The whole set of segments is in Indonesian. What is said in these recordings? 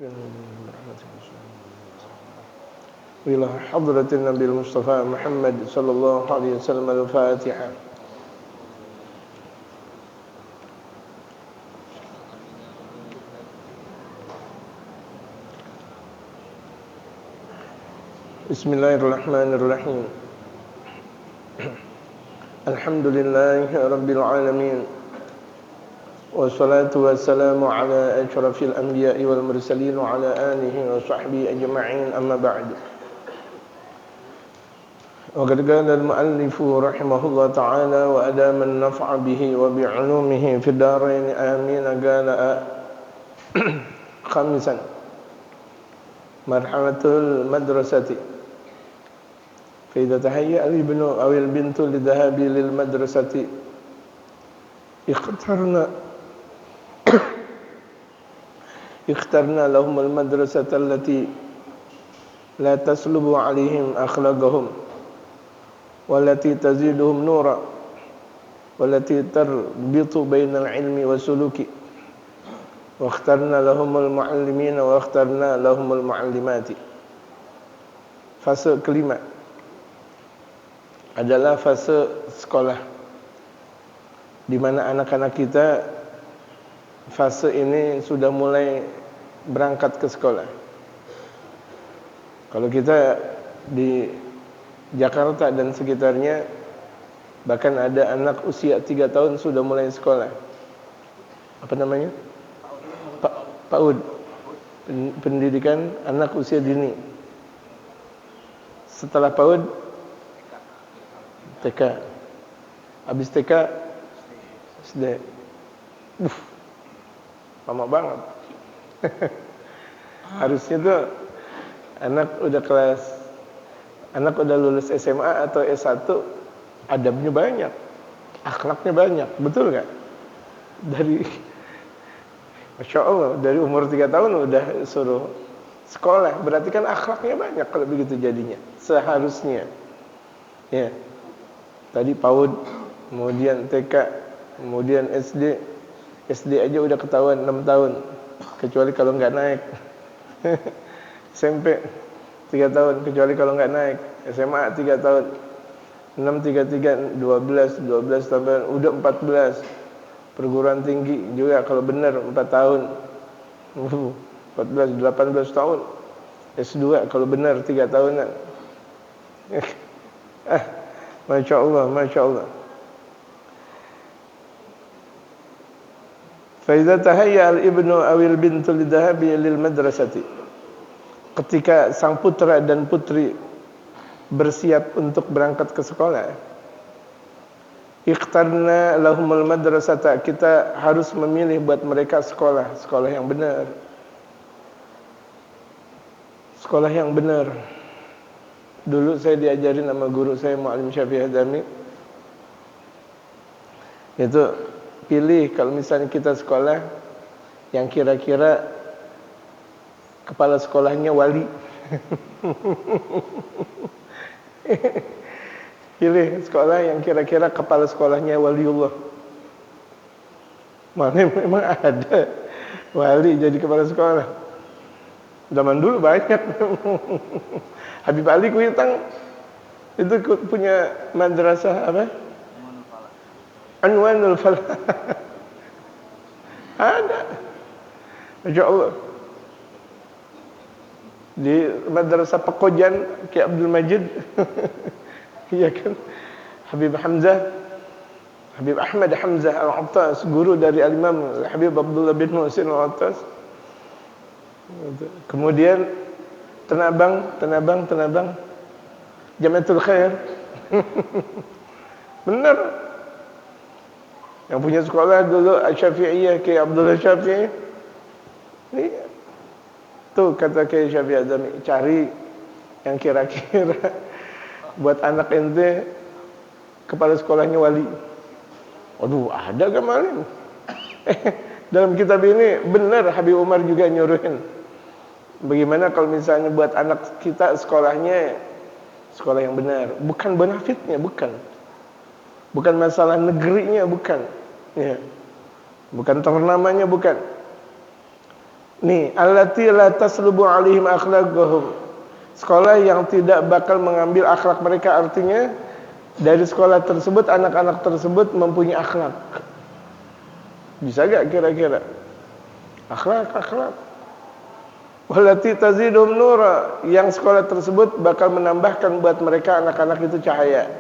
إلى حضرة النبي المصطفى محمد صلى الله عليه وسلم الفاتحة. بسم الله الرحمن الرحيم. الحمد لله رب العالمين، والصلاة والسلام على أشرف الأنبياء والمرسلين وعلى آله وصحبه أجمعين، أما بعد. وقد قال المؤلف رحمه الله تعالى وأدام النفع به وبعلومه في الدارين آمين. قال خامسا مرحلة المدرسة، فإذا تهيأ الابن أو البنت للذهاب للمدرسة اخترنا لهم المدرسة التي لا تسلب عليهم أخلاقهم والتي تزيدهم نورا والتي تربط بين العلم والسلوك، واخترنا لهم المعلمين واخترنا لهم المعلمات. Fase kelima adalah fase sekolah, di mana anak-anak kita fase ini sudah mulai berangkat ke sekolah. Kalau kita di Jakarta dan sekitarnya, bahkan ada anak usia 3 tahun sudah mulai sekolah. Apa namanya? PAUD, pendidikan anak usia dini. Setelah PAUD, TK. Habis TK, SD. Lama banget. Harusnya tuh anak udah lulus SMA atau S1, adabnya banyak, akhlaknya banyak, betul gak? Masya Allah, dari umur 3 tahun udah suruh sekolah, berarti kan akhlaknya banyak kalau begitu jadinya, seharusnya. Ya, tadi PAUD, kemudian TK, kemudian SD aja udah ketahuan 6 tahun, kecuali kalau nggak naik. SMP 3 tahun, kecuali kalau nggak naik. SMA 3 tahun, 6, 3, 12 tambah udah 14. Perguruan tinggi juga kalau benar 4 tahun, 14, 18 tahun. S2 kalau benar 3 tahunan. Masya Allah, Masya Allah. Faiza tahayya al-ibnu awil bintu lidhahabi lil madrasati. Ketika sang putra dan putri bersiap untuk berangkat ke sekolah, ikhtarna lahumul madrasata, kita harus memilih buat mereka sekolah yang benar. Sekolah yang benar. Dulu saya diajarin sama guru saya, Mu'allim Syafi'i Hadami, itu pilih kalau misalnya kita sekolah yang kira-kira kepala sekolahnya wali. Pilih sekolah yang kira-kira kepala sekolahnya waliullah. Mana memang ada wali jadi kepala sekolah. Zaman dulu banyak. Habib Ali Kuitang itu punya madrasah apa? Anwanul Falah. Ada. Masya Allah. Di madrasah Pekojan Ki Abdul Majid. Iya kan? Habib Ahmad Hamzah Al-Attas, guru dari Al-Imam Habib Abdullah bin Muhsin Al-Attas. Kemudian Tenabang Jamiatul Khair. Benar. Yang punya sekolah dulu Syafi'iyah Ki Abdullah Syafi'i. Iya. Tuh kata Ki Syafi'i Adami, cari yang kira-kira buat anak ente kepala sekolahnya wali. Waduh, ada gak malin? Dalam kitab ini benar Habib Umar juga nyuruhin. Bagaimana kalau misalnya buat anak kita sekolahnya sekolah yang benar, bukan benefitnya, bukan masalah negerinya, bukan, ya, bukan ternamanya, bukan. Nih, allati la taslubu alaihim akhlaqahum. Sekolah yang tidak bakal mengambil akhlak mereka, artinya dari sekolah tersebut anak-anak tersebut mempunyai akhlak. Bisa gak kira-kira? Akhlak. Wallati tazidum nura, yang sekolah tersebut bakal menambahkan buat mereka anak-anak itu cahaya.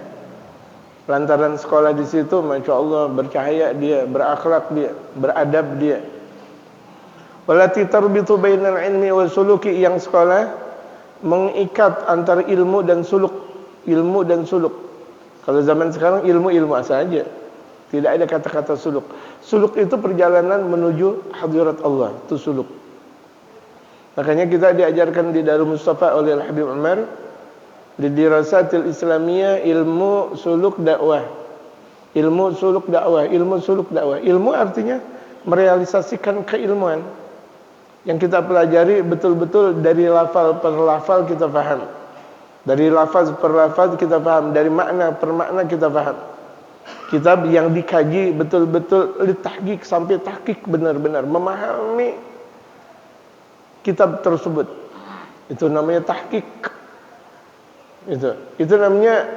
Lantaran sekolah di situ, masya Allah, bercahaya dia, berakhlak dia, beradab dia. Wallati tarbitu bainal ilmi wal suluki, yang sekolah mengikat antara ilmu dan suluk. Kalau zaman sekarang ilmu saja, tidak ada kata-kata suluk. Suluk itu perjalanan menuju hadirat Allah, itu suluk. Makanya kita diajarkan di Darul Mustafa oleh Al-Habib Umar di Dirasatil Islamiyah, ilmu suluk dakwah. Ilmu artinya merealisasikan keilmuan. Yang kita pelajari betul-betul dari lafal per lafal kita faham. Dari lafaz per lafaz kita faham. Dari makna per makna kita faham. Kitab yang dikaji betul-betul litahqiq sampai tahqiq, benar-benar memahami kitab tersebut. Itu namanya tahqiq. Itu namanya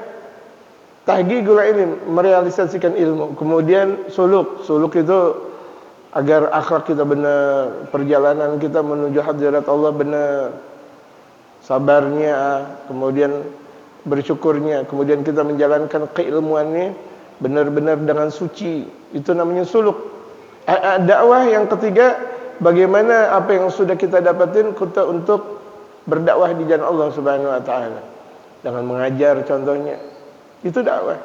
tahqiqul ilm, merealisasikan ilmu. Kemudian suluk itu agar akhlak kita benar, perjalanan kita menuju hadirat Allah benar, sabarnya, kemudian bersyukurnya, kemudian kita menjalankan keilmuannya benar-benar dengan suci. Itu namanya suluk. Dakwah yang ketiga, bagaimana apa yang sudah kita dapatin kita untuk berdakwah di jalan Allah Subhanahu wa taala. Dengan mengajar contohnya. Itu dakwah.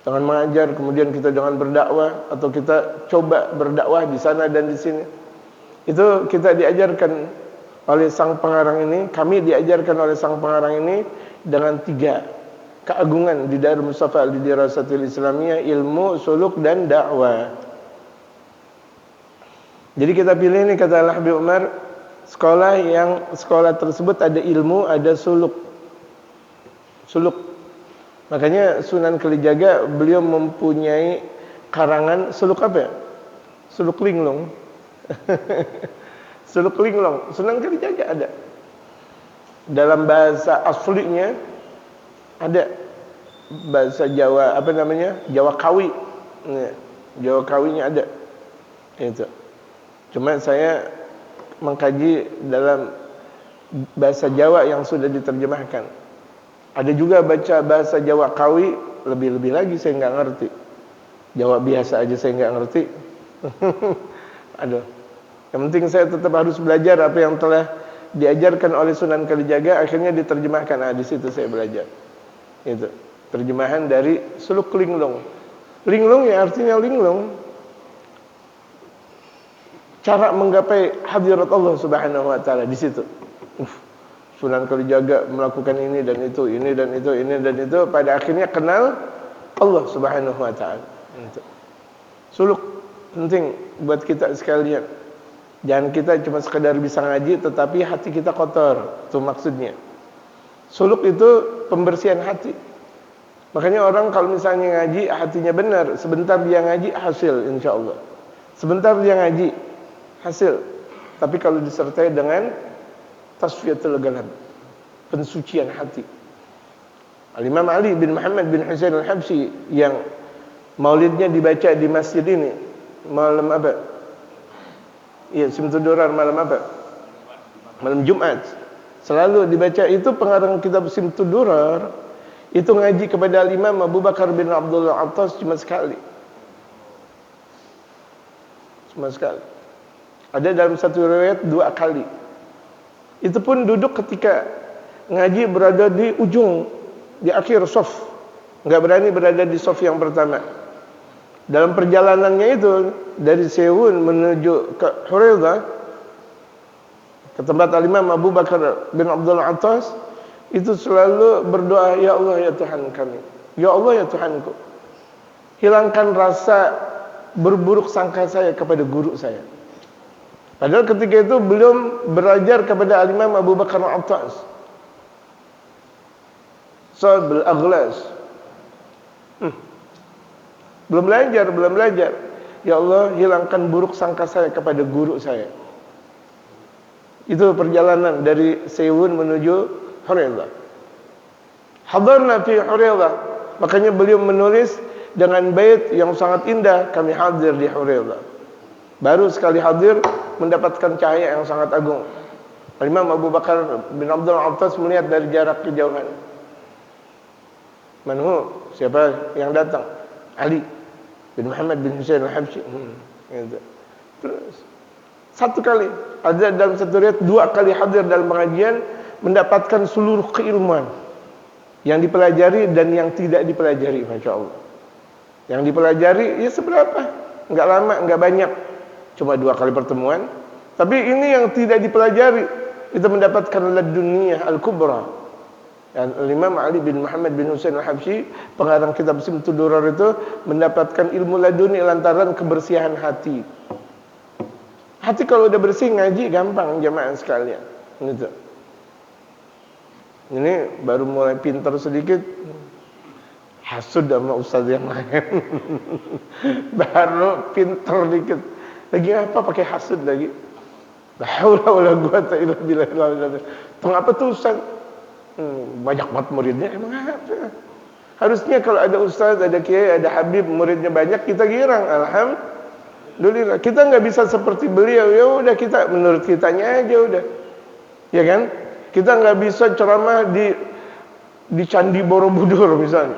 Dengan mengajar, kemudian kita dengan berdakwah, atau kita coba berdakwah di sana dan di sini. Itu kita diajarkan oleh sang pengarang ini, kami diajarkan oleh sang pengarang ini dengan 3 keagungan di Darul Mustafa di Dirasatil Islamiyah, ilmu, suluk, dan dakwah. Jadi kita pilih ini, kata Al-Habib Umar, sekolah tersebut ada ilmu, ada suluk. Makanya Sunan Kalijaga beliau mempunyai karangan suluk apa ya? Suluk linglung. Suluk linglung. Sunan Kalijaga ada. Dalam bahasa aslinya ada. Bahasa Jawa apa namanya? Jawa Kawi. Jawa Kawinya ada. Itu. Cuma saya mengkaji dalam bahasa Jawa yang sudah diterjemahkan. Ada juga baca bahasa Jawa Kawi, lebih-lebih lagi saya nggak ngerti. Jawa biasa aja saya nggak ngerti. Aduh. Yang penting saya tetap harus belajar apa yang telah diajarkan oleh Sunan Kalijaga, akhirnya diterjemahkan. Di situ saya belajar. Itu. Terjemahan dari suluk linglung. Linglung ya artinya linglung. Cara menggapai hadirat Allah Subhanahu wa taala di situ. Sunan Kalijaga melakukan ini dan itu, pada akhirnya kenal Allah Subhanahu wa taala. Suluk penting buat kita sekalian. Jangan kita cuma sekedar bisa ngaji tetapi hati kita kotor, itu maksudnya. Suluk itu pembersihan hati. Makanya orang kalau misalnya ngaji hatinya benar, sebentar dia ngaji hasil insyaallah. Sebentar dia ngaji hasil. Tapi kalau disertai dengan tasfiyatul qalb, pensucian hati. Al-Imam Ali bin Muhammad bin Husain Al-Habsyi yang maulidnya dibaca di masjid ini malam apa? Iya, Simtud Durar malam apa? Malam Jumat. Selalu dibaca, itu pengarang kitab Simtud Durar. Itu ngaji kepada Al-Imam Abu Bakar bin Abdullah Attas cuma sekali. Ada dalam satu riwayat 2 kali. Itu pun duduk ketika ngaji berada di ujung, di akhir shaf. Enggak berani berada di shaf yang pertama. Dalam perjalanannya itu dari Sewun menuju ke Hurairah, ke tempat Al-Imam Abu Bakar bin Abdullah Attas, itu selalu berdoa, ya Allah ya Tuhan kami, ya Allah ya Tuhanku, hilangkan rasa berburuk sangka saya kepada guru saya. Padahal ketika itu belum belajar kepada Al-Imam Abu Bakar Attas. Sa'd al-Aghlas. Belum belajar. Ya Allah, hilangkan buruk sangka saya kepada guru saya. Itu perjalanan dari Sewun menuju Huraidah. Hadarna fi Huraidah. Makanya beliau menulis dengan bait yang sangat indah, kami hadir di Huraidah. Baru sekali hadir mendapatkan cahaya yang sangat agung. Imam Abu Bakar bin Abdul Abbas melihat dari jarak kejauhan. Manhu, siapa yang datang? Ali bin Muhammad bin Husain al-Habsyi. Gitu. Terus satu kali, ada dalam satu riwayat 2 kali hadir dalam pengajian, mendapatkan seluruh keilmuan yang dipelajari dan yang tidak dipelajari, Masya Allah. Yang dipelajari ya seberapa? Enggak lama, enggak banyak, cuma 2 kali pertemuan. Tapi ini yang tidak dipelajari, kita mendapatkan laduniyah al-kubra. Dan Imam Ali bin Muhammad bin Husain al-Habsyi, pengarang kitab Simtud Durar itu, mendapatkan ilmu laduni lantaran kebersihan hati. Hati kalau udah bersih, ngaji gampang jamaah sekalian. Gitu. Ini baru mulai pintar sedikit, hasud sama ustaz yang lain. Baru pintar dikit. Lagi apa pakai hasud lagi? La haula wala quwata illa billah. Apa tuh ustaz? Banyak banget muridnya, emang apa? Harusnya kalau ada ustaz, ada kiai, ada habib, muridnya banyak, kita girang. Alhamdulillah. Kita nggak bisa seperti beliau. Ya udah, kita menurut kitanya aja udah. Ya kan? Kita nggak bisa ceramah di Candi Borobudur misalnya.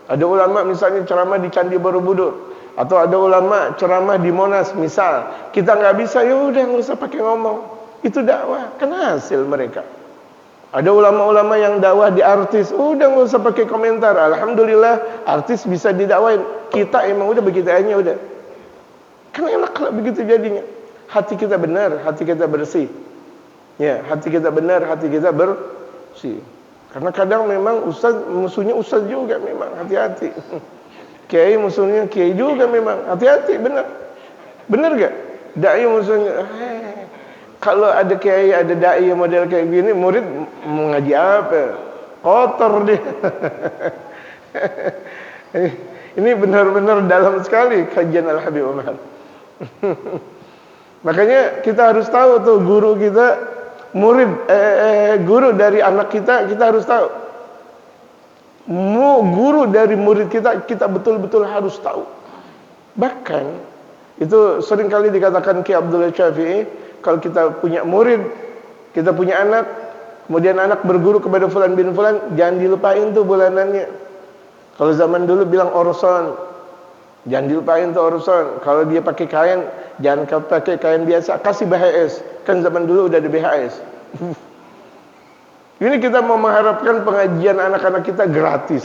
Ada ulama misalnya ceramah di Candi Borobudur, atau ada ulama ceramah di Monas misal. Kita nggak bisa, ya udah nggak usah pakai ngomong. Itu dakwah, kan hasil mereka. Ada ulama-ulama yang dakwah di artis, udah nggak usah pakai komentar. Alhamdulillah artis bisa didakwain. Kita emang udah begitu aja udah. Kan enak kalau begitu jadinya. Hati kita benar, hati kita bersih. Ya, hati kita benar, hati kita bersih. Karena kadang memang ustaz musuhnya ustaz juga memang, hati-hati. Kiai musuhnya kiai juga memang, hati-hati, benar. Benar gak? Dai musuhnya. Kalau ada kiai, ada dai model kayak gini, murid mau ngaji apa? Kotor dia. Ini benar-benar dalam sekali kajian Al-Habib Umar. Makanya kita harus tahu tuh guru kita, guru dari anak kita harus tahu. Guru dari murid kita betul-betul harus tahu. Bahkan itu seringkali dikatakan Ki Abdullah Syafi'i, kalau kita punya murid, kita punya anak, kemudian anak berguru kepada fulan bin fulan, jangan dilupain tuh bulanannya. Kalau zaman dulu bilang orson, jangan dilupain tuh orson. Kalau dia pakai kain, jangan pakai kain biasa, kasih BHS. Kan zaman dulu udah ada BHS. Ini kita mau mengharapkan pengajian anak-anak kita gratis.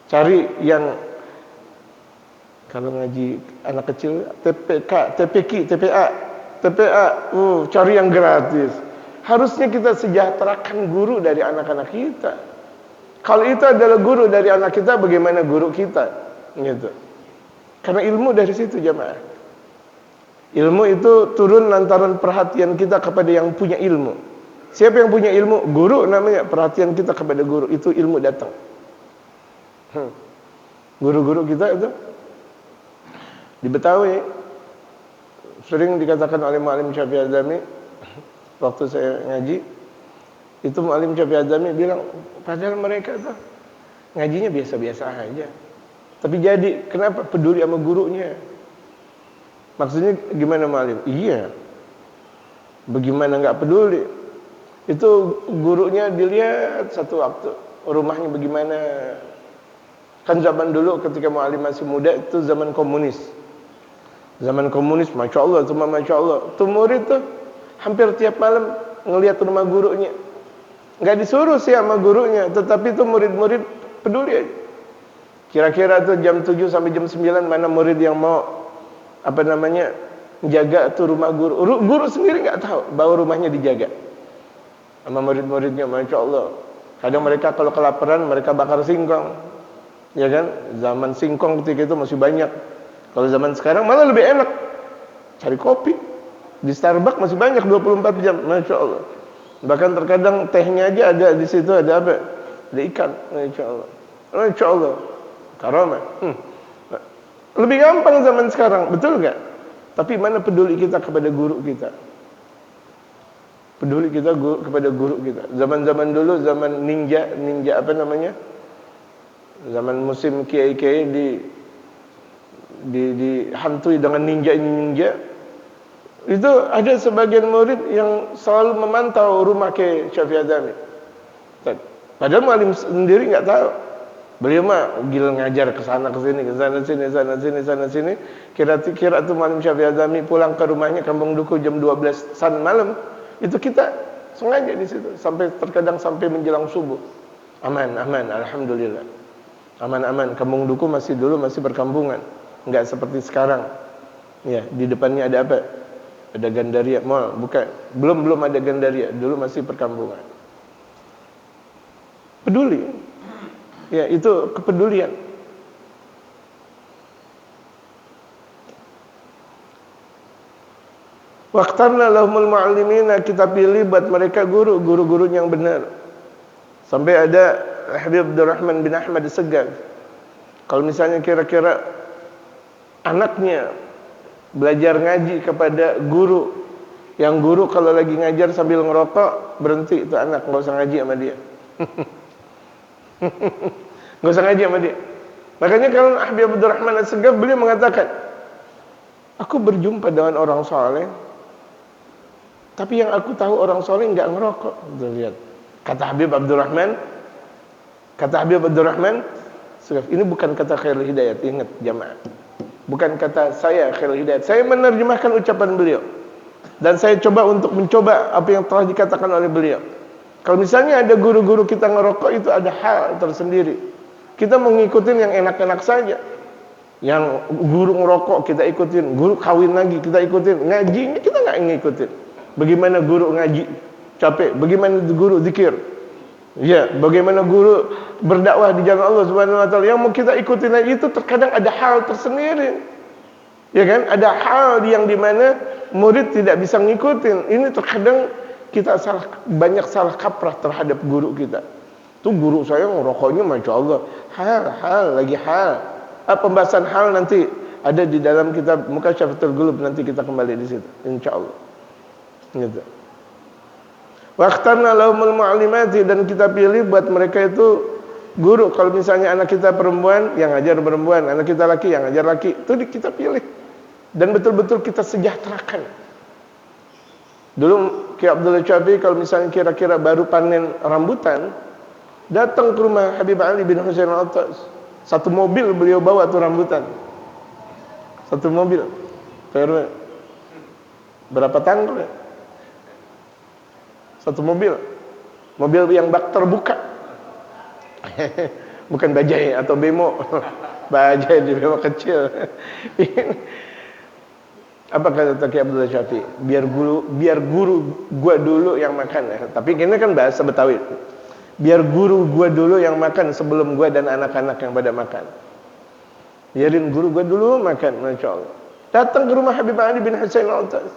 Cari yang kalau ngaji anak kecil TPK, TPQ, TPA, cari yang gratis. Harusnya kita sejahterakan guru dari anak-anak kita. Kalau itu adalah guru dari anak kita, bagaimana guru kita? Gitu. Karena ilmu dari situ jamaah. Ilmu itu turun lantaran perhatian kita kepada yang punya ilmu. Siapa yang punya ilmu? Guru namanya. Perhatian kita kepada guru, itu ilmu datang. Guru-guru kita itu di Betawi sering dikatakan oleh Mu'alim Syafi'i Adzami, waktu saya ngaji, itu Mu'alim Syafi'i Adzami bilang, padahal mereka tuh ngajinya biasa-biasa aja, tapi jadi, kenapa peduli sama gurunya? Maksudnya gimana Mu'alim? Iya, bagaimana nggak peduli? Itu gurunya dilihat satu waktu, rumahnya bagaimana. Kan zaman dulu ketika Mu'alim masih muda, itu zaman komunis. Zaman komunis, Masya Allah, cuma Masya Allah. Tuh murid tuh hampir tiap malam ngelihat rumah gurunya. Nggak disuruh sih sama gurunya, tetapi tuh murid-murid peduli aja. Kira-kira tuh jam 7 sampai jam 9 mana murid yang mau jaga tuh rumah guru. Guru sendiri nggak tahu bahwa rumahnya dijaga sama murid-muridnya, Masya Allah. Kadang mereka kalau kelaparan mereka bakar singkong, ya kan? Zaman singkong ketika itu masih banyak. Kalau zaman sekarang malah lebih enak, cari kopi di Starbucks masih banyak 24 jam, Masya Allah. Bahkan terkadang tehnya aja ada di situ, ada apa? Ada ikan, Masya Allah. Masya Allah, karamah. Lebih gampang zaman sekarang, betul nggak? Tapi mana peduli kita kepada guru kita? Peduli kita kepada guru kita. Zaman-zaman dulu, zaman ninja apa namanya? Zaman musim kiai-kiai dihantui dengan ninja. Itu ada sebagian murid yang selalu memantau rumah Kiai Syafi'i Adzami. Padahal muallim sendiri enggak tahu. Beliau mah gila ngajar ke sana ke sini, sana sini. Kira-kira tuh muallim Syafi'i Adzami pulang ke rumahnya Kampung Duku jam 12-an malam. Itu kita sengaja di situ sampai terkadang sampai menjelang subuh. Aman, alhamdulillah. Aman. Kampung Duku dulu masih berkampungan. Enggak seperti sekarang. Ya, di depannya ada apa? Ada Gandaria Mall, bukan. Belum ada Gandaria, dulu masih perkampungan. Peduli. Ya, itu kepedulian. Waqtarna lahumul muallimina, kita pilih buat mereka guru yang benar. Sampai ada Habib Abdurrahman bin Ahmad Assegaf. Kalau misalnya kira-kira anaknya belajar ngaji kepada guru, yang guru kalau lagi ngajar sambil ngerokok, berhenti itu anak, enggak usah ngaji sama dia. Enggak usah ngaji sama dia. Makanya kalau Habib Abdurrahman Assegaf beliau mengatakan, aku berjumpa dengan orang saleh, tapi yang aku tahu orang soleh enggak ngerokok. Tuh, lihat. Kata Habib Abdurrahman, ini bukan kata Khairul Hidayat, ingat jamaah. Bukan kata saya Khairul Hidayat. Saya menerjemahkan ucapan beliau. Dan saya coba untuk mencoba apa yang telah dikatakan oleh beliau. Kalau misalnya ada guru-guru kita ngerokok, itu ada hal tersendiri. Kita mengikutin yang enak-enak saja. Yang guru ngerokok kita ikutin, guru kawin lagi kita ikutin, ngajinya kita enggak ngikutin. Bagaimana guru ngaji capek, bagaimana guru zikir, ya, bagaimana guru berdakwah di jalan Allah Subhanahu wa taala, yang mau kita ikutin itu terkadang ada hal tersendiri. Ya kan? Ada hal yang dimana murid tidak bisa ngikutin. Ini terkadang kita banyak salah kaprah terhadap guru kita. Tuh guru saya ngerokoknya Masya Allah. Hal. Pembahasan hal nanti ada di dalam kitab Mukasyafatul Qulub, nanti kita kembali di situ insyaallah. Gitu. Waqtarna lahumul mu'allimati, dan kita pilih buat mereka itu guru. Kalau misalnya anak kita perempuan, yang ngajar perempuan, anak kita laki, yang ngajar laki, itu kita pilih. Dan betul-betul kita sejahterakan. Dulu Ki Abdullah Syafi'i kalau misalnya kira-kira baru panen rambutan, datang ke rumah Habib Ali bin Husain Al-Attas. Satu mobil beliau bawa tuh rambutan. Satu mobil. Berapa tanggal ya? Satu mobil yang bak terbuka. Bukan bajai atau bemo. Bajai di bemo kecil. Apa kata Ki Abdullah Syafi'i? Biar guru gua dulu yang makan. Tapi ini kan bahasa Betawi. Biar guru gua dulu yang makan sebelum gua dan anak-anak yang pada makan. Biarin guru gua dulu makan, Masya Allah. Datang ke rumah Habib Ali bin Husain Al-Attas.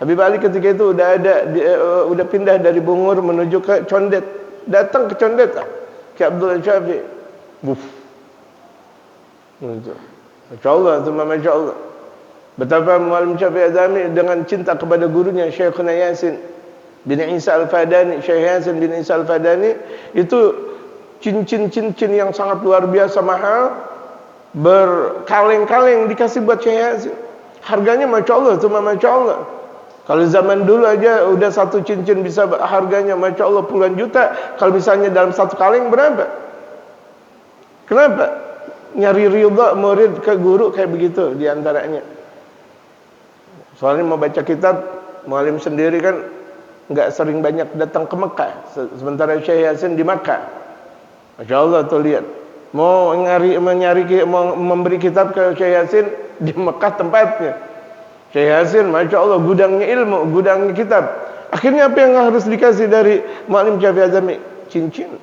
Habib Ali ketika itu udah pindah dari Bungur menuju ke Condet. Datang ke Condet, Ki Abdullah Syafi'i. Masya Allah. Betapa muallim Syafi'i Adzami dengan cinta kepada gurunya Syekhuna Yasin bin Isa Al-Fadani. Syekh Yasin bin Isa Al-Fadani itu cincin-cincin yang sangat luar biasa mahal, berkaleng-kaleng dikasih buat Syekh Yasin. Harganya Masya Allah, Masya Allah. Kalau zaman dulu aja udah satu cincin bisa harganya Masya Allah puluhan juta. Kalau misalnya dalam satu kaleng berapa? Kenapa? Nyari ridha murid ke guru kayak begitu diantaranya. Soalnya mau baca kitab, muallim sendiri kan nggak sering banyak datang ke Mekah. Sementara Syekh Yasin di Mekah. Masya Allah tuh lihat. Mau memberi kitab ke Syekh Yasin di Mekah tempatnya. Syekh Yasin, Masya Allah, gudangnya ilmu, gudangnya kitab. Akhirnya apa yang harus dikasih dari muallim Syafi'i Adzami? Cincin.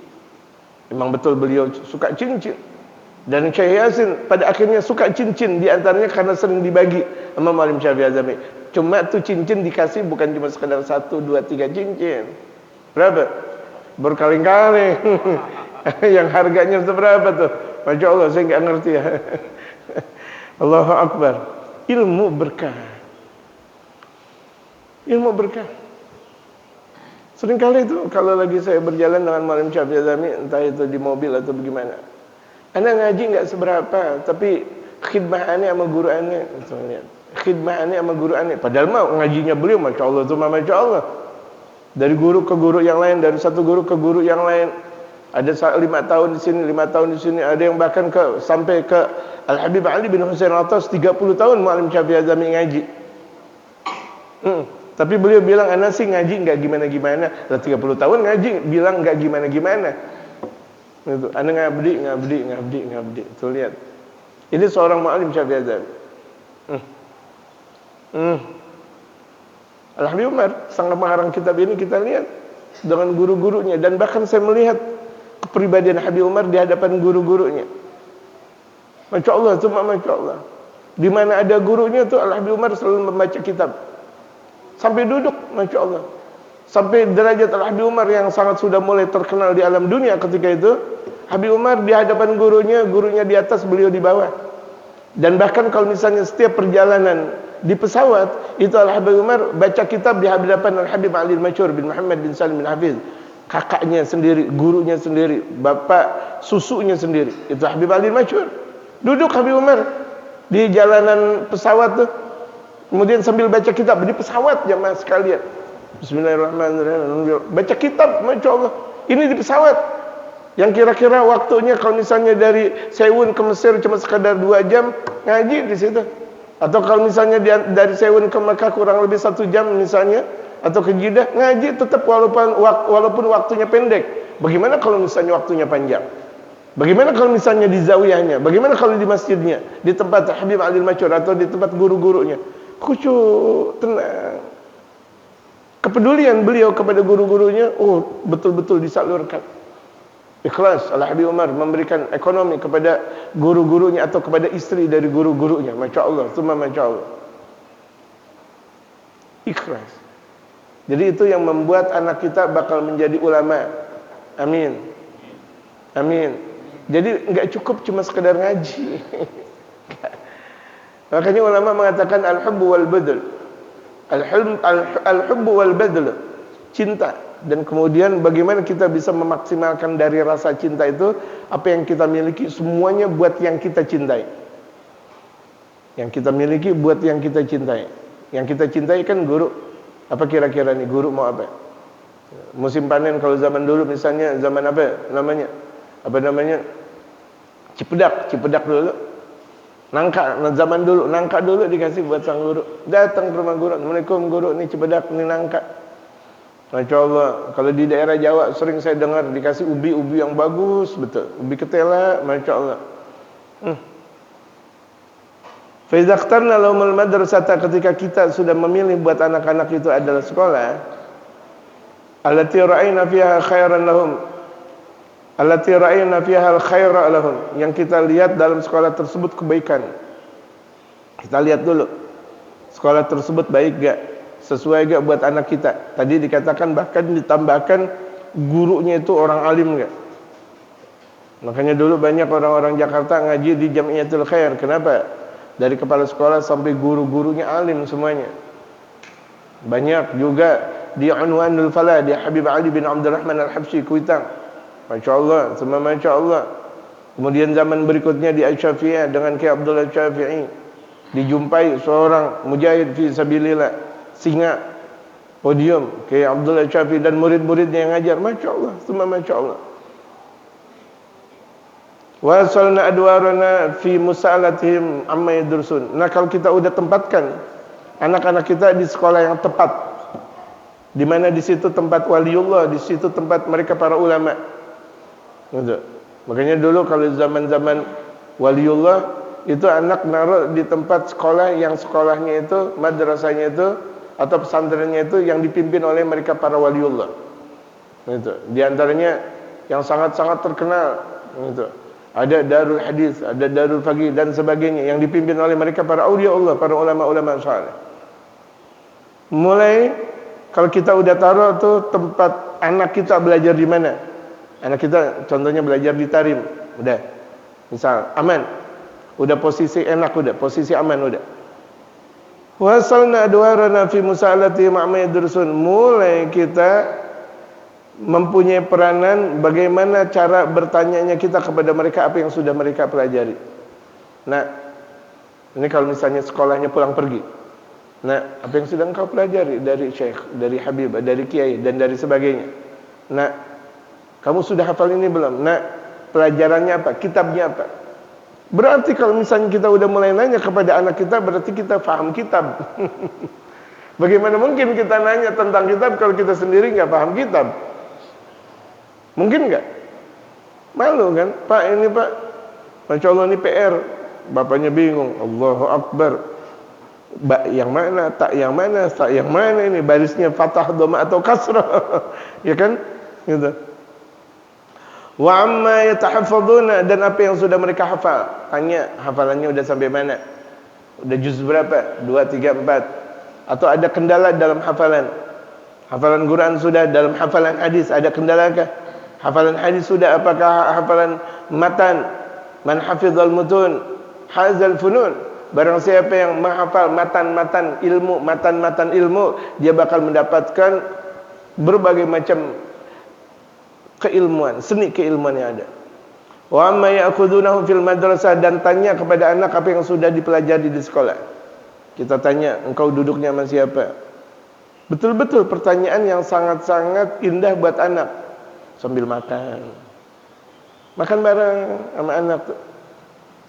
Memang betul beliau suka cincin. Dan Syekh Yasin pada akhirnya suka cincin, diantaranya karena sering dibagi sama muallim Syafi'i Adzami. Cuma tuh cincin dikasih bukan cuma sekedar 1, 2, 3 cincin. Berapa? Berkali-kali. Yang harganya seberapa tuh? Masya Allah, saya nggak ngerti ya. Allahu Akbar. Ilmu berkah. Ilmu berkah. Seringkali itu kalau lagi saya berjalan dengan Maulana Syafi'i Azami, entah itu di mobil atau bagaimana, ana ngaji nggak seberapa, tapi khidmah ane sama guru ane, lihat. Khidmah ane sama guru ane. Padahal mah ngajinya beliau, masya Allah tuh, masya Allah. Dari guru ke guru yang lain, dari satu guru ke guru yang lain. Ada 5 tahun di sini, 5 tahun di sini, ada yang bahkan sampai ke Al-Habib Ali bin Husain Al-Attas 30 tahun Maulana Syafi'i Azami ngaji. Tapi beliau bilang, ana sih ngaji nggak gimana-gimana. Lah 30 tahun ngaji bilang nggak gimana-gimana. Itu, ana ngabdi. Tuh lihat. Ini seorang Maulana Syafi'i Azami. Al-Habib Umar sangat mengarang kitab ini, kita lihat dengan guru-gurunya, dan bahkan saya melihat kepribadian Habib Umar di hadapan guru-gurunya. Masya Allah, cuma Masya Allah. Di mana ada gurunya tuh Al-Habib Umar selalu membaca kitab. Sampai duduk, Masya Allah. Sampai derajat Al-Habib Umar yang sangat sudah mulai terkenal di alam dunia ketika itu. Habib Umar di hadapan gurunya di atas, beliau di bawah. Dan bahkan kalau misalnya setiap perjalanan di pesawat, itu Al-Habib Umar baca kitab di hadapan Al-Habib Ali Al-Masyhur bin Muhammad bin Salim bin Hafiz. Kakaknya sendiri, gurunya sendiri, bapak susunya sendiri. Itu Habib Ali Al-Masyhur. Duduk Habib Umar di jalanan pesawat tuh. Kemudian sambil baca kitab di pesawat, jamaah sekalian. Bismillahirrahmanirrahim. Baca kitab, Masya Allah. Ini di pesawat. Yang kira-kira waktunya kalau misalnya dari Sewun ke Mesir cuma sekadar 2 jam, ngaji di situ. Atau kalau misalnya dari Sewun ke Mekah kurang lebih 1 jam misalnya, atau ke Jeddah, ngaji tetap walaupun waktunya pendek. Bagaimana kalau misalnya waktunya panjang? Bagaimana kalau misalnya di zawiyahnya? Bagaimana kalau di masjidnya? Di tempat Habib Ali Al-Masyhur atau di tempat guru-gurunya? Khusyuk, tenang. Kepedulian beliau kepada guru-gurunya, betul-betul disalurkan. Ikhlas. Al-Habib Umar memberikan ekonomi kepada guru-gurunya atau kepada istri dari guru-gurunya. Masya Allah, semua Masya Allah. Ikhlas. Jadi itu yang membuat anak kita bakal menjadi ulama. Amin. Amin. Jadi enggak cukup cuma sekedar ngaji. Makanya ulama mengatakan al-hubbu wal badl. Al-hubbu wal badl, cinta. Dan kemudian bagaimana kita bisa memaksimalkan dari rasa cinta itu, apa yang kita miliki semuanya buat yang kita cintai. Yang kita miliki buat yang kita cintai. Yang kita cintai kan guru. Apa kira-kira nih guru mau apa? Musim panen kalau zaman dulu misalnya, zaman apa namanya? Apa namanya? Cipedak dulu. Nangka, zaman dulu, nangka dulu dikasih buat sang guru. Datang ke rumah guru, Assalamualaikum guru, ini cipedak, ini nangka. Masya Allah, kalau di daerah Jawa sering saya dengar dikasih ubi yang bagus, betul. Ubi ketela, Masya Allah. Faizakhtarna lahumul madrasata, ketika kita sudah memilih buat anak-anak itu adalah sekolah, allati ra'ayna fiha khairan lahum, allati ra'ayna fiha al-khaira lahum, yang kita lihat dalam sekolah tersebut kebaikan. Kita lihat dulu sekolah tersebut baik gak, sesuai gak buat anak kita. Tadi dikatakan bahkan ditambahkan gurunya itu orang alim gak. Makanya dulu banyak orang-orang Jakarta ngaji di Jamiatul Khair. Kenapa? Dari kepala sekolah sampai guru-gurunya alim semuanya. Banyak juga di Unwanul Falah, di Habib Ali bin Abdurrahman Al-Habsyi Kuitang. Masya Allah, semua Masya Allah. Kemudian zaman berikutnya di Asy-Syafi'iyah dengan Kiai Abdullah Syafi'i, dijumpai seorang mujahid fi sabilillah, singa podium Kiai Abdullah Syafi'i dan murid-muridnya yang ngajar. Masya Allah, semua Masya Allah. Wasalna adwarana fi musa'alatihim amma yadrusun. Nah, kalau kita udah tempatkan anak-anak kita di sekolah yang tepat, di mana di situ tempat waliullah, di situ tempat mereka para ulama. Gitu. Makanya dulu kalau zaman-zaman waliullah itu anak naruh di tempat sekolah yang sekolahnya itu, madrasahnya itu atau pesantrennya itu yang dipimpin oleh mereka para waliullah. Gitu. Di antaranya yang sangat-sangat terkenal gitu. Ada Darul Hadis, ada Darul Faqih dan sebagainya yang dipimpin oleh mereka para aulia Allah, para ulama-ulama saleh. Mulai kalau kita udah taruh tuh tempat anak kita belajar di mana? Anak kita contohnya belajar di Tarim, udah. Misal aman. Udah posisi enak, udah posisi aman udah. Wasalna adwarana fi musa'alati ma'ma yadrusun. Mulai kita mempunyai peranan bagaimana cara bertanyanya kita kepada mereka apa yang sudah mereka pelajari. Nah, ini kalau misalnya sekolahnya pulang pergi. Nah, apa yang sudah engkau pelajari dari syekh, dari habib, dari kiai dan dari sebagainya. Nah, kamu sudah hafal ini belum? Nah, pelajarannya apa? Kitabnya apa? Berarti kalau misalnya kita udah mulai nanya kepada anak kita, berarti kita paham kitab. Bagaimana mungkin kita nanya tentang kitab kalau kita sendiri nggak paham kitab? Mungkin nggak? Malu kan? Pak ini Pak, Masya Allah ini PR. Bapaknya bingung. Allahu Akbar. Yang mana? Tak yang mana? Tak yang mana ini? Barisnya fathah, dhamma atau kasrah? Ya kan? Gitu. Wa amma yatahaffazuna, dan apa yang sudah mereka hafal. Tanya, hafalannya udah sampai mana? Udah juz berapa? 2, 3, 4. Atau ada kendala dalam hafalan? Hafalan Quran sudah, dalam hafalan hadis ada kendalakah? Hafalan hadis sudah, apakah hafalan matan? Man hafizal mutun hazal funun. Barang siapa yang menghafal matan-matan ilmu, matan-matan ilmu, dia bakal mendapatkan berbagai macam keilmuan, seni keilmuan yang ada. Wa amma ya'khudunahu fil madrasah, dan tanya kepada anak apa yang sudah dipelajari di sekolah. Kita tanya, engkau duduknya sama siapa? Betul-betul pertanyaan yang sangat-sangat indah buat anak. Sambil makan. Makan bareng sama anak tuh.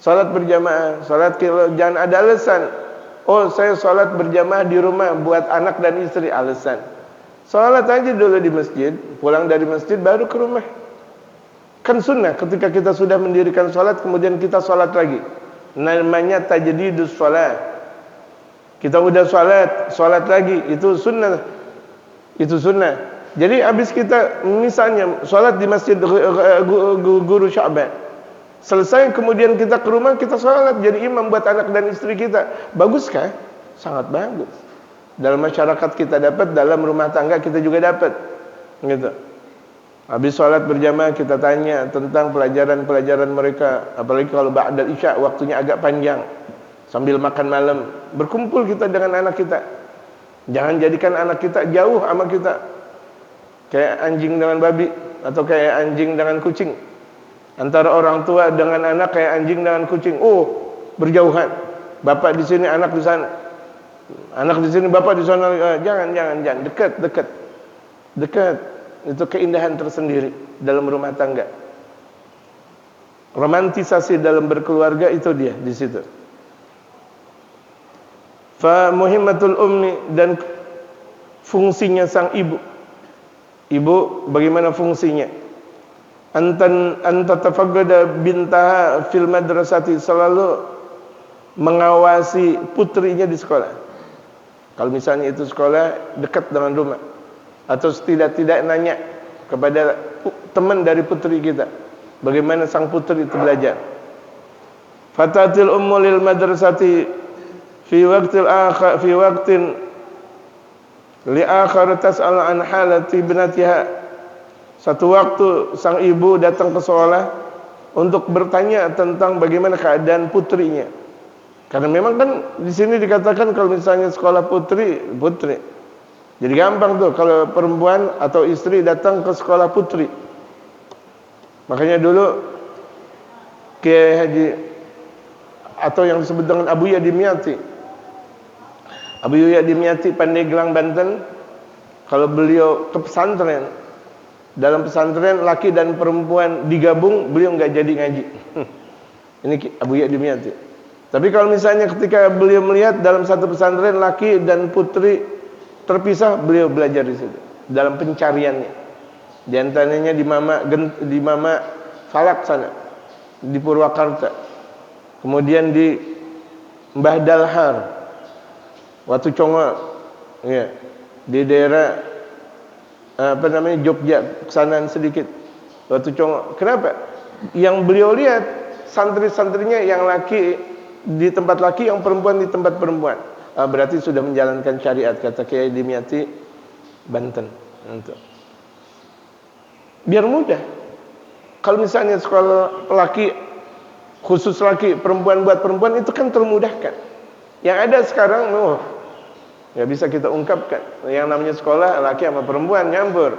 Salat berjamaah, salat jangan ada alasan. Oh, saya salat berjamaah di rumah buat anak dan istri, alasan. Salat aja dulu di masjid, pulang dari masjid baru ke rumah. Kan sunnah ketika kita sudah mendirikan salat kemudian kita salat lagi. Namanya tajdidus salat. Kita udah salat lagi, itu sunnah. Itu sunnah. Jadi habis kita misalnya salat di masjid Guru Sya'ban, selesai kemudian kita ke rumah, kita salat jadi imam buat anak dan istri kita. Baguskah? Sangat bagus. Dalam masyarakat kita dapat, dalam rumah tangga kita juga dapat. Gitu. Habis salat berjamaah kita tanya tentang pelajaran-pelajaran mereka, apalagi kalau ba'dal isya waktunya agak panjang. Sambil makan malam, berkumpul kita dengan anak kita. Jangan jadikan anak kita jauh sama kita. Kayak anjing dengan babi atau kayak anjing dengan kucing. Antara orang tua dengan anak kayak anjing dengan kucing. Oh, berjauhan. Bapak di sini, anak di sana. Anak di sini, bapak di sana. Jangan, dekat. Itu keindahan tersendiri dalam rumah tangga. Romantisasi dalam berkeluarga itu dia di situ. Fa muhimmatul ummi, dan fungsinya sang ibu. Ibu bagaimana fungsinya? Anta tafaggada bintaha fil madrasati, selalu mengawasi putrinya di sekolah. Kalau misalnya itu sekolah dekat dengan rumah, atau setidak-tidak nanya kepada teman dari putri kita, bagaimana sang putri itu belajar. Fatatil ummu lil madrasati fi waqtin li akhar tas'al an halati binatiha. Satu waktu sang ibu datang ke sekolah untuk bertanya tentang bagaimana keadaan putrinya. Karena memang kan di sini dikatakan kalau misalnya sekolah putri. Jadi gampang tuh kalau perempuan atau istri datang ke sekolah putri. Makanya dulu Kiai Haji atau yang disebut dengan Abu Yadimyati, Abu Yadimyati Pandeglang Banten, kalau beliau ke pesantren, dalam pesantren laki dan perempuan digabung, beliau nggak jadi ngaji. Ini Abu Yadimyati. Tapi kalau misalnya ketika beliau melihat dalam satu pesantren laki dan putri terpisah, beliau belajar di situ dalam pencariannya. Di antaranya di Mama Falak sana, di Purwakarta. Kemudian di Mbah Dalhar, Watu Congo, ya, di daerah Jogja, kesanaan sedikit, Watu Congo. Kenapa? Yang beliau lihat santri-santrinya yang laki di tempat laki, yang perempuan di tempat perempuan. Berarti sudah menjalankan syariat, kata Kiai Dimyati Banten. Untuk biar mudah. Kalau misalnya sekolah laki khusus laki, perempuan buat perempuan, itu kan termudahkan. Yang ada sekarang, Nggak bisa kita ungkapkan. Yang namanya sekolah laki sama perempuan nyampur.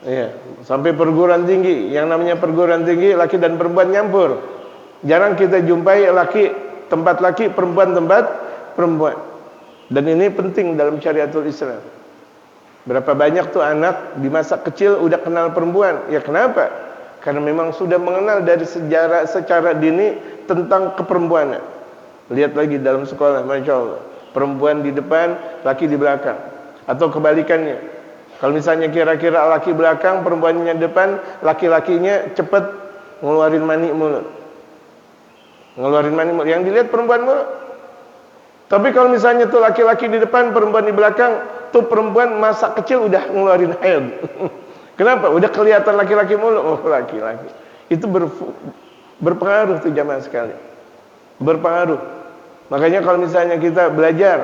Iya, sampai perguruan tinggi. Yang namanya perguruan tinggi laki dan perempuan nyampur. Jarang kita jumpai tempat laki, perempuan tempat perempuan. Dan ini penting dalam syariatul Islam. Berapa banyak tuh anak di masa kecil udah kenal perempuan? Ya kenapa? Karena memang sudah mengenal dari sejarah secara dini tentang keperempuanan. Lihat lagi dalam sekolah, Masya Allah, perempuan di depan, laki di belakang. Atau kebalikannya, kalau misalnya kira-kira laki belakang, perempuannya depan, laki-lakinya cepat ngeluarin mani mulut. Yang dilihat perempuan mulut. Tapi kalau misalnya tuh laki-laki di depan, perempuan di belakang, tuh perempuan masa kecil udah ngeluarin haid. Kenapa? Udah kelihatan laki-laki mulu. Oh, laki-laki. Itu berpengaruh tuh jamaah sekali. Berpengaruh. Makanya kalau misalnya kita belajar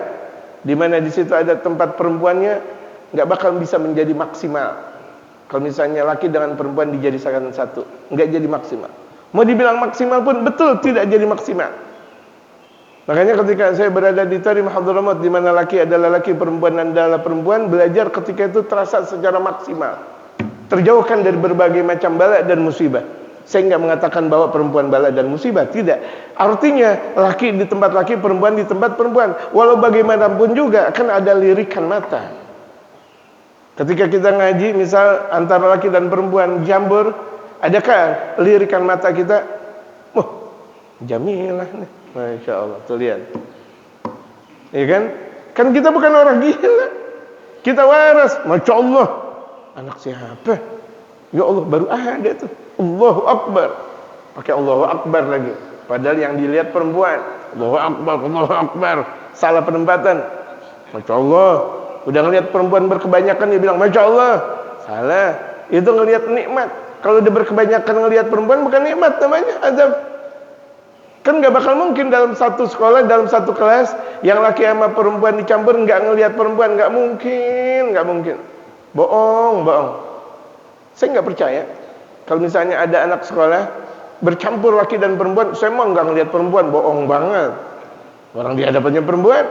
di mana di situ ada tempat perempuannya, nggak bakal bisa menjadi maksimal. Kalau misalnya laki dengan perempuan dijadikan satu, nggak jadi maksimal. Mau dibilang maksimal pun betul tidak jadi maksimal. Makanya ketika saya berada di Tarim Hadramaut, di mana laki adalah laki, perempuan adalah perempuan, belajar ketika itu terasa secara maksimal. Terjauhkan dari berbagai macam bala dan musibah. Saya enggak mengatakan bahwa perempuan bala dan musibah, tidak. Artinya laki di tempat laki, perempuan di tempat perempuan. Walau bagaimanapun juga akan ada lirikan mata. Ketika kita ngaji misal antara laki dan perempuan jambur, adakah lirikan mata kita? Oh, Jamilah nih, Masya Allah. Tuh lihat, iya kan? Kan kita bukan orang gila, kita waras. Masya Allah, anak siapa? Ya Allah, baru ada tuh. Allahu Akbar, pakai Allahu Akbar lagi. Padahal yang dilihat perempuan. Allahu Akbar, Allahu Akbar. Salah penempatan. Masya Allah. Udah ngelihat perempuan berkebanyakan dia bilang Masya Allah. Salah. Itu ngelihat nikmat. Kalau dia berkebanyakan ngelihat perempuan bukan nikmat namanya, azab. Kan gak bakal mungkin dalam satu sekolah, dalam satu kelas yang laki sama perempuan dicampur nggak ngelihat perempuan, nggak mungkin, nggak mungkin. Bohong. Saya nggak percaya. Kalau misalnya ada anak sekolah bercampur laki dan perempuan, saya mah nggak ngelihat perempuan, bohong banget. Orang di hadapannya perempuan,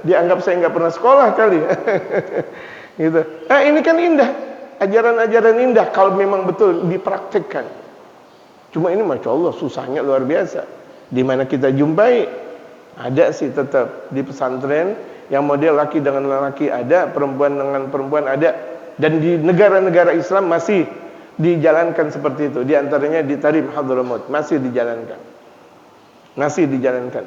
dianggap saya nggak pernah sekolah kali. Gitu. Nah ini kan indah, ajaran-ajaran indah kalau memang betul dipraktikkan. Cuma ini Masya Allah susahnya luar biasa. Di mana kita jumpai, ada sih tetap di pesantren yang model laki dengan laki ada, perempuan dengan perempuan ada. Dan di negara-negara Islam masih dijalankan seperti itu. Di antaranya di Tarim Hadramaut masih dijalankan.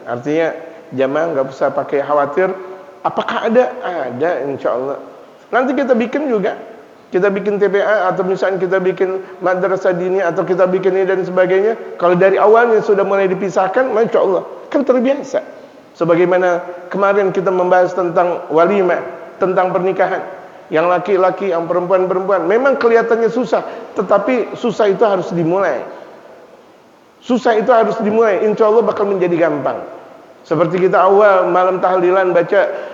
Artinya jamaah nggak usah pakai khawatir. Apakah ada? Ada, insya Allah. Nanti kita bikin juga. Kita bikin TPA atau misalnya kita bikin madrasah dini atau kita bikin ini dan sebagainya. Kalau dari awalnya sudah mulai dipisahkan, Masya Allah, kan terbiasa. Sebagaimana kemarin kita membahas tentang walimah, tentang pernikahan. Yang laki-laki, yang perempuan-perempuan. Memang kelihatannya susah, tetapi susah itu harus dimulai. Insya Allah bakal menjadi gampang. Seperti kita awal malam tahlilan baca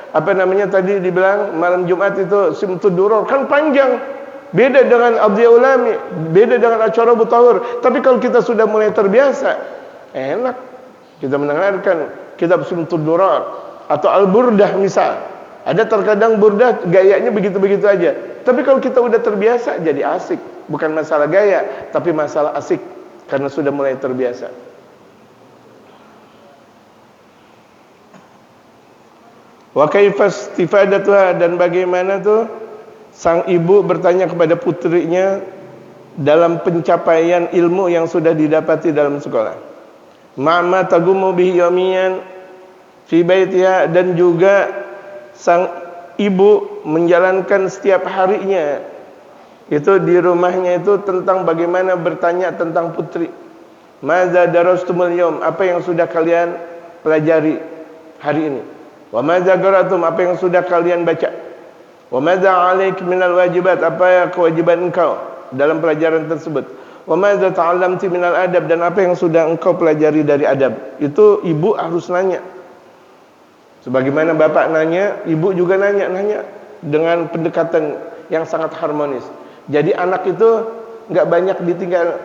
tadi dibilang malam Jumat itu Simtud Duror, kan panjang. Beda dengan Abdiyah Ulami, beda dengan acara Butahur. Tapi kalau kita sudah mulai terbiasa, enak. Kita mendengarkan kitab Simtud Duror atau Al-Burdah misal. Ada terkadang burdah gayanya begitu-begitu aja. Tapi kalau kita udah terbiasa jadi asik. Bukan masalah gaya, tapi masalah asik. Karena sudah mulai terbiasa. Wa kaifa istifadatuha, dan bagaimana tuh sang ibu bertanya kepada putrinya dalam pencapaian ilmu yang sudah didapati dalam sekolah. Ma'ma tagumu bihi yawmiyan fi baitiha, dan juga sang ibu menjalankan setiap harinya itu di rumahnya itu tentang bagaimana bertanya tentang putri. Madza darastumul yaum, apa yang sudah kalian pelajari hari ini. Wa madza qaratum, apa yang sudah kalian baca. Wa madza 'alaik minal wajibat, apa kewajiban engkau dalam pelajaran tersebut. Wa madza ta'allamti minal adab, dan apa yang sudah engkau pelajari dari adab. Itu ibu harus nanya. Sebagaimana bapak nanya, ibu juga nanya dengan pendekatan yang sangat harmonis. Jadi anak itu nggak banyak ditinggal.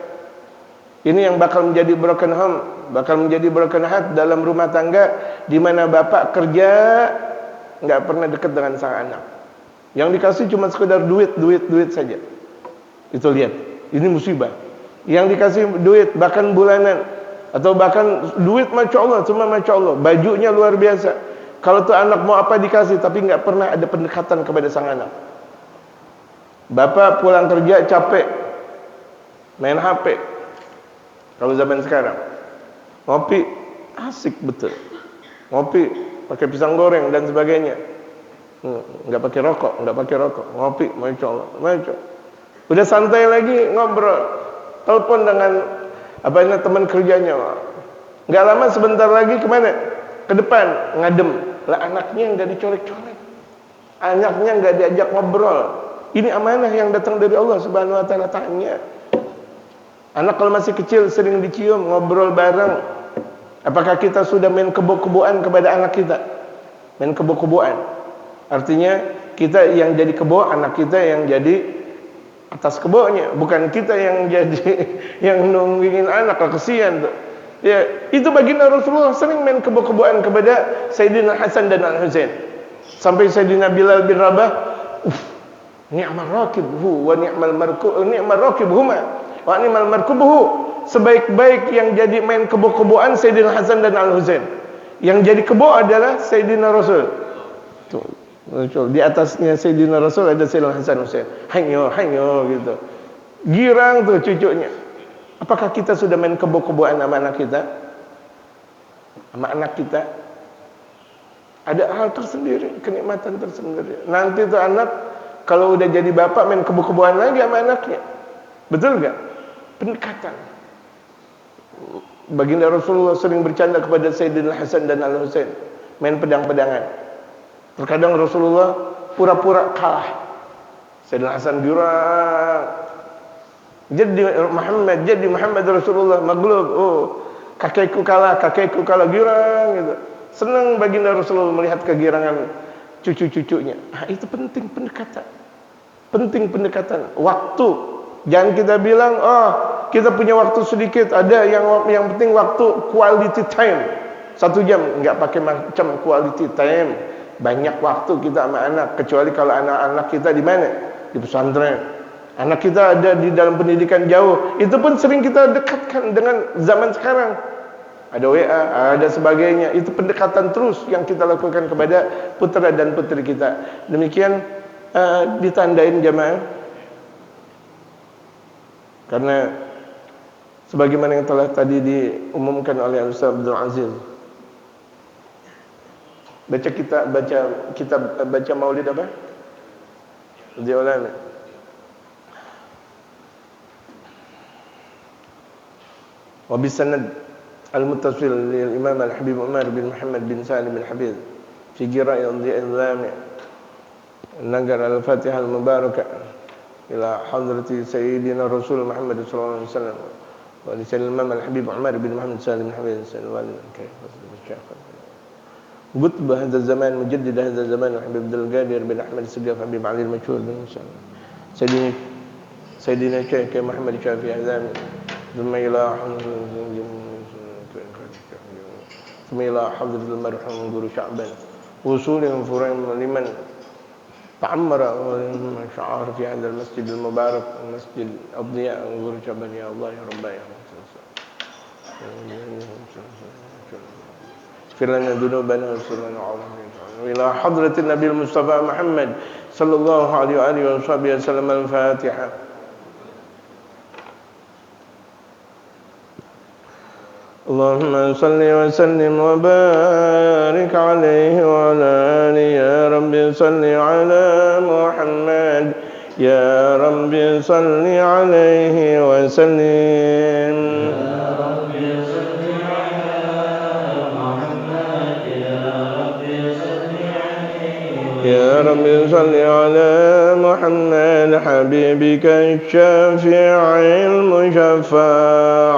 Ini yang bakal menjadi broken home, bakal menjadi broken heart dalam rumah tangga, di mana bapak kerja nggak pernah dekat dengan sang anak. Yang dikasih cuma sekedar duit saja. Itu lihat, ini musibah. Yang dikasih duit bahkan bulanan, atau bahkan duit Masya Allah, cuma Masya Allah, bajunya luar biasa. Kalau tuh anak mau apa dikasih, tapi nggak pernah ada pendekatan kepada sang anak. Bapak pulang kerja capek, main HP. Kalau zaman sekarang, ngopi, asik betul. Ngopi, pakai pisang goreng dan sebagainya. Nggak pakai rokok, ngopi, Masya Allah, Masya Allah. Udah santai lagi, ngobrol, telepon dengan teman kerjanya. Nggak lama sebentar lagi kemana? Ke depan, ngadem. Lah anaknya nggak dicolek-colek, anaknya nggak diajak ngobrol. Ini amanah yang datang dari Allah Subhanahu Wa Taala. Tanya. Anak kalau masih kecil sering dicium, ngobrol bareng. Apakah kita sudah main kebo-keboan kepada anak kita? Main kebo-keboan. Artinya kita yang jadi kebo, anak kita yang jadi atas kebonya, bukan kita yang jadi yang nunggingin anak. Kesian tuh. Ya, itu baginda Rasulullah sering main kebo-keboan kepada Sayyidina Hasan dan Al-Husain. Sampai Sayyidina Bilal bin Rabah, ni'mal rakibhu wa ni'mal rakibuhuma wa ni'mal markubuhu. Sebaik-baik yang jadi main kebo-keboan Sayyidina Hasan dan Al-Husain. Yang jadi kebo adalah Sayyidina Rasul. Tuh, di atasnya Sayyidina Rasul ada Sayyidina Hasan Husain. Hanyo gitu. Girang tuh cucunya. Apakah kita sudah main kebo-keboan sama anak kita? Sama anak kita? Ada hal tersendiri, kenikmatan tersendiri. Nanti tuh anak kalau udah jadi bapak main kebo-keboan lagi sama anaknya. Betul gak? Pendekatan. Baginda Rasulullah sering bercanda kepada Sayyidina Hasan dan Al-Husain, main pedang-pedangan. Terkadang Rasulullah pura-pura kalah. Sayyidina Hasan girang, jadi Muhammad Rasulullah maglub. Oh, kakekku kalah girang gitu. Senang baginda Rasulullah melihat kegirangan cucu-cucunya. Itu penting pendekatan. Waktu. Jangan kita bilang, kita punya waktu sedikit. Ada yang penting waktu quality time. 1 jam, enggak pakai macam quality time. Banyak waktu kita sama anak, kecuali kalau anak-anak kita di mana? Di pesantren. Anak kita ada di dalam pendidikan jauh. Itu pun sering kita dekatkan dengan zaman sekarang. Ada WA, ada sebagainya. Itu pendekatan terus yang kita lakukan kepada putra dan putri kita. Demikian ditandain jamaah. Karena sebagaimana yang telah tadi diumumkan oleh Ustaz Abdul Aziz. Baca maulid apa? Dia ulama. Wa bisanad al-muttasil lil Imam Al-Habib Umar bin Muhammad bin Salim al-Habib fi qira'i al-Lami nagar al-Fatihah al-Mubarakah ila hadrati Sayyidina Rasul Muhammad sallallahu alaihi wasallam wa li Imam Al-Habib Umar bin Muhammad Salim al-Habib sallallahu alaihi wasallam. قطب هذا الزمان مجدد هذا الزمان حبيب عبد القادر بن احمد السقاف حبيب علي المشهور بن سيدنا الشيخ محمد شافعي الزامي ثم إلى حضرة المرحوم guru Sya'ban وصول فريم لمن تعمر شعار في هذا المسجد المبارك مسجد الضياء guru Sya'ban ya Allah ya Rabbah ya اغفر لنا ذنوبنا واغفر لنا إلى حضرة النبي المصطفى محمد صلى الله عليه وآله وصحبه وسلم. الفاتحة. اللهم صل وسلم وبارك عليه وعلى آله يا رب صل على محمد يا رب صل عليه وسلم يا رب صل على محمد حبيبك الشافع المشفع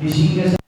disinggah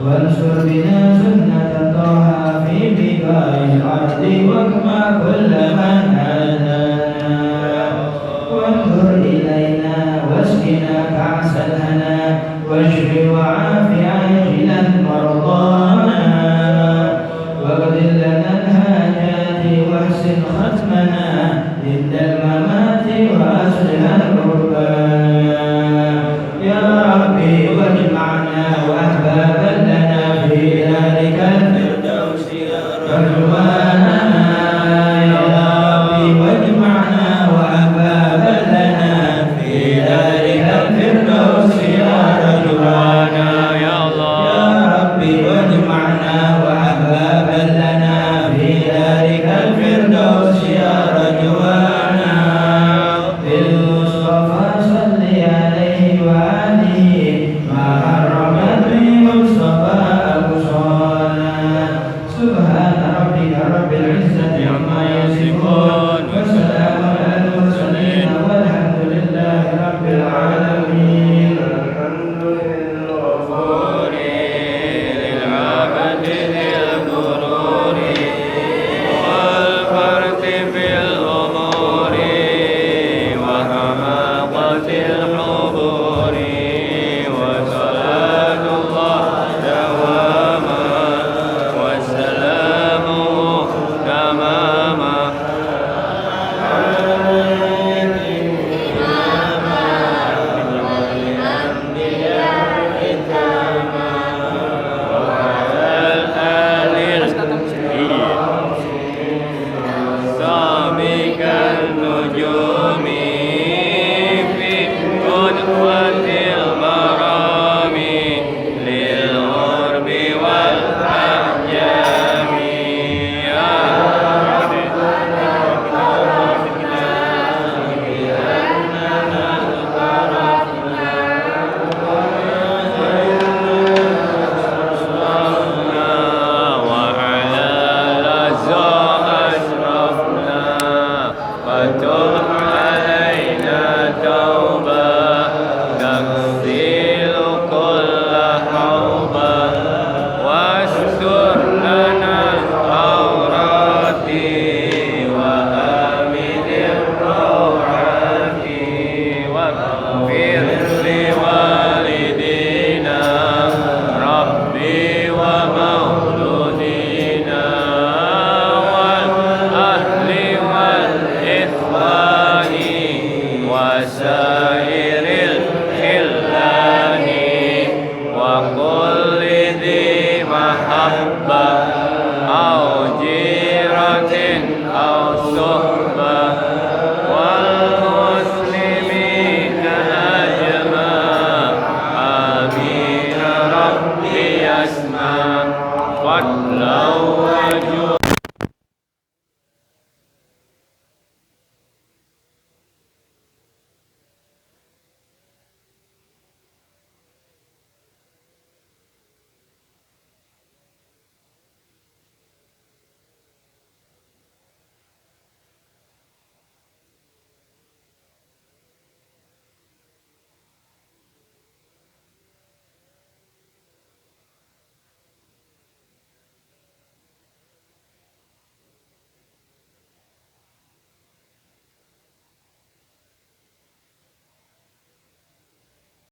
والإخوان